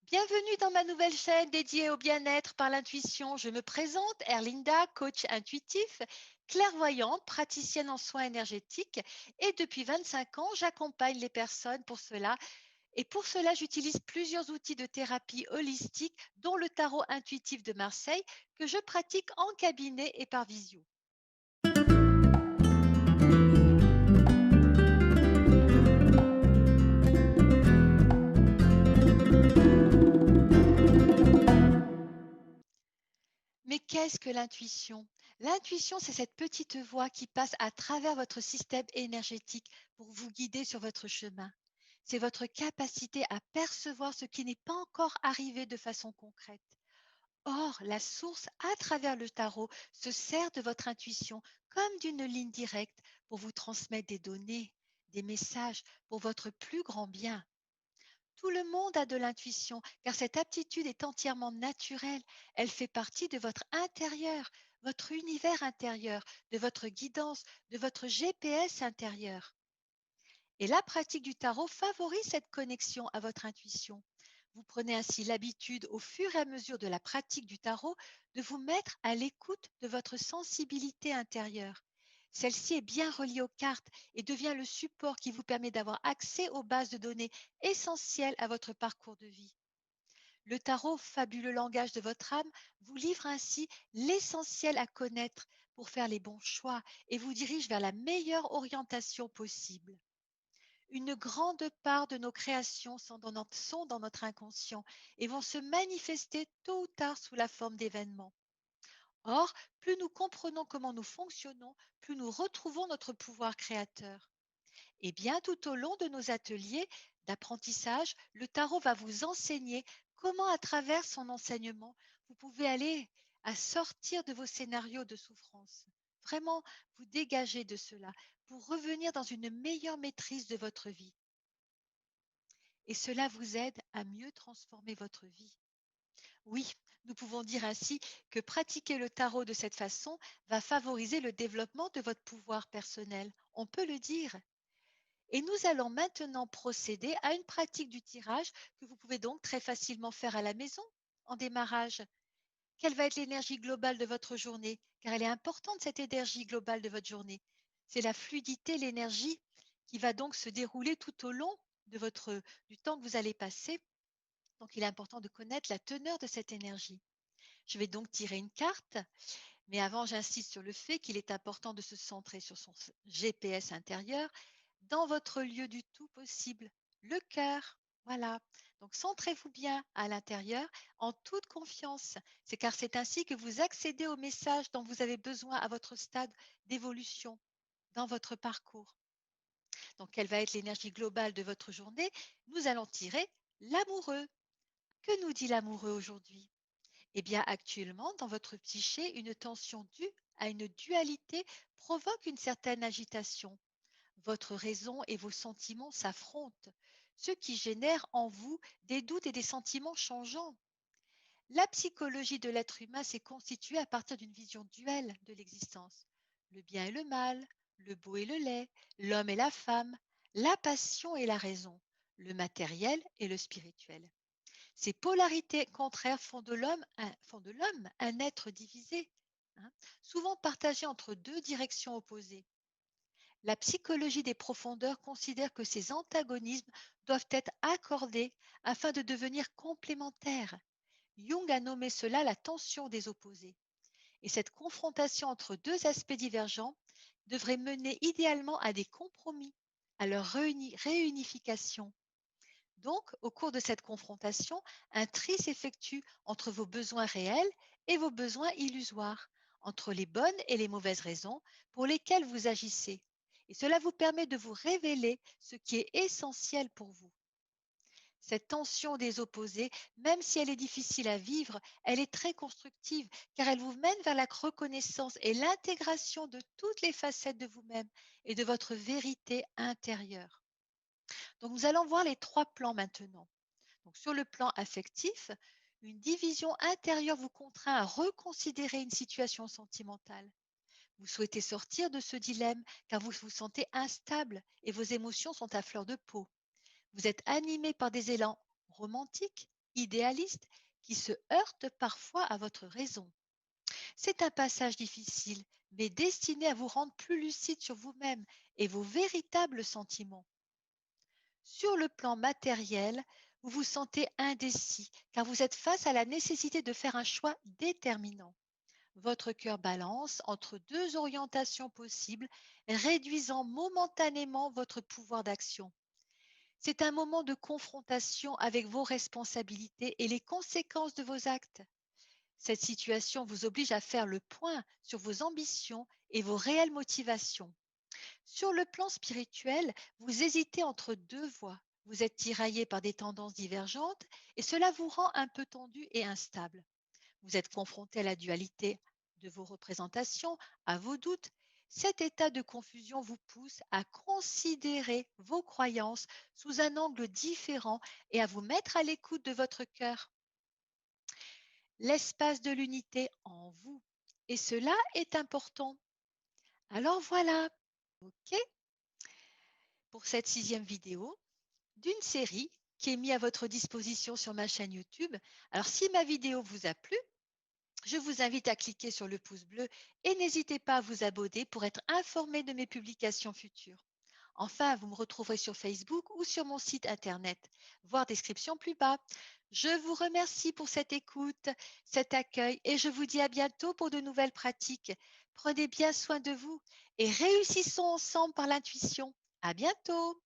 Bienvenue dans ma nouvelle chaîne dédiée au bien-être par l'intuition. Je me présente, Erlinda, coach intuitif, clairvoyante, praticienne en soins énergétiques et depuis 25 ans, j'accompagne les personnes pour cela. Et pour cela, j'utilise plusieurs outils de thérapie holistique, dont le tarot intuitif de Marseille que je pratique en cabinet et par visio. Mais qu'est-ce que l'intuition? L'intuition, c'est cette petite voix qui passe à travers votre système énergétique pour vous guider sur votre chemin. C'est votre capacité à percevoir ce qui n'est pas encore arrivé de façon concrète. Or, la source, à travers le tarot, se sert de votre intuition comme d'une ligne directe pour vous transmettre des données, des messages pour votre plus grand bien. Tout le monde a de l'intuition, car cette aptitude est entièrement naturelle. Elle fait partie de votre intérieur, votre univers intérieur, de votre guidance, de votre GPS intérieur. Et la pratique du tarot favorise cette connexion à votre intuition. Vous prenez ainsi l'habitude, au fur et à mesure de la pratique du tarot, de vous mettre à l'écoute de votre sensibilité intérieure. Celle-ci est bien reliée aux cartes et devient le support qui vous permet d'avoir accès aux bases de données essentielles à votre parcours de vie. Le tarot, fabuleux langage de votre âme, vous livre ainsi l'essentiel à connaître pour faire les bons choix et vous dirige vers la meilleure orientation possible. Une grande part de nos créations sont dans notre inconscient et vont se manifester tôt ou tard sous la forme d'événements. Or, plus nous comprenons comment nous fonctionnons, plus nous retrouvons notre pouvoir créateur. Et bien tout au long de nos ateliers d'apprentissage, le tarot va vous enseigner comment, à travers son enseignement, vous pouvez aller à sortir de vos scénarios de souffrance. Vraiment, vous dégager de cela pour revenir dans une meilleure maîtrise de votre vie. Et cela vous aide à mieux transformer votre vie. Oui, nous pouvons dire ainsi que pratiquer le tarot de cette façon va favoriser le développement de votre pouvoir personnel. On peut le dire. Et nous allons maintenant procéder à une pratique du tirage que vous pouvez donc très facilement faire à la maison en démarrage. Quelle va être l'énergie globale de votre journée? Car elle est importante, cette énergie globale de votre journée. C'est la fluidité, l'énergie qui va donc se dérouler tout au long de du temps que vous allez passer. Donc, il est important de connaître la teneur de cette énergie. Je vais donc tirer une carte, mais avant, j'insiste sur le fait qu'il est important de se centrer sur son GPS intérieur dans votre lieu du tout possible, le cœur. Voilà. Donc, centrez-vous bien à l'intérieur en toute confiance. C'est car c'est ainsi que vous accédez au message dont vous avez besoin à votre stade d'évolution dans votre parcours. Donc, quelle va être l'énergie globale de votre journée? Nous allons tirer l'amoureux. Que nous dit l'amoureux aujourd'hui? Eh bien, actuellement, dans votre psyché, une tension due à une dualité provoque une certaine agitation. Votre raison et vos sentiments s'affrontent, ce qui génère en vous des doutes et des sentiments changeants. La psychologie de l'être humain s'est constituée à partir d'une vision duelle de l'existence. Le bien et le mal, le beau et le laid, l'homme et la femme, la passion et la raison, le matériel et le spirituel. Ces polarités contraires font de l'homme un être divisé, hein, souvent partagé entre deux directions opposées. La psychologie des profondeurs considère que ces antagonismes doivent être accordés afin de devenir complémentaires. Jung a nommé cela la tension des opposés. Et cette confrontation entre deux aspects divergents devrait mener idéalement à des compromis, à leur réunification. Donc, au cours de cette confrontation, un tri s'effectue entre vos besoins réels et vos besoins illusoires, entre les bonnes et les mauvaises raisons pour lesquelles vous agissez. Et cela vous permet de vous révéler ce qui est essentiel pour vous. Cette tension des opposés, même si elle est difficile à vivre, elle est très constructive car elle vous mène vers la reconnaissance et l'intégration de toutes les facettes de vous-même et de votre vérité intérieure. Donc nous allons voir les trois plans maintenant. Donc, sur le plan affectif, une division intérieure vous contraint à reconsidérer une situation sentimentale. Vous souhaitez sortir de ce dilemme car vous vous sentez instable et vos émotions sont à fleur de peau. Vous êtes animé par des élans romantiques, idéaliste qui se heurte parfois à votre raison. C'est un passage difficile, mais destiné à vous rendre plus lucide sur vous-même et vos véritables sentiments. Sur le plan matériel, vous vous sentez indécis car vous êtes face à la nécessité de faire un choix déterminant. Votre cœur balance entre deux orientations possibles, réduisant momentanément votre pouvoir d'action. C'est un moment de confrontation avec vos responsabilités et les conséquences de vos actes. Cette situation vous oblige à faire le point sur vos ambitions et vos réelles motivations. Sur le plan spirituel, vous hésitez entre deux voies. Vous êtes tiraillé par des tendances divergentes et cela vous rend un peu tendu et instable. Vous êtes confronté à la dualité de vos représentations, à vos doutes. Cet état de confusion vous pousse à considérer vos croyances sous un angle différent et à vous mettre à l'écoute de votre cœur, l'espace de l'unité en vous. Et cela est important. Alors voilà, OK, pour cette sixième vidéo d'une série qui est mise à votre disposition sur ma chaîne YouTube. Alors si ma vidéo vous a plu, je vous invite à cliquer sur le pouce bleu et n'hésitez pas à vous abonner pour être informé de mes publications futures. Enfin, vous me retrouverez sur Facebook ou sur mon site internet, voir description plus bas. Je vous remercie pour cette écoute, cet accueil et je vous dis à bientôt pour de nouvelles pratiques. Prenez bien soin de vous et réussissons ensemble par l'intuition. À bientôt!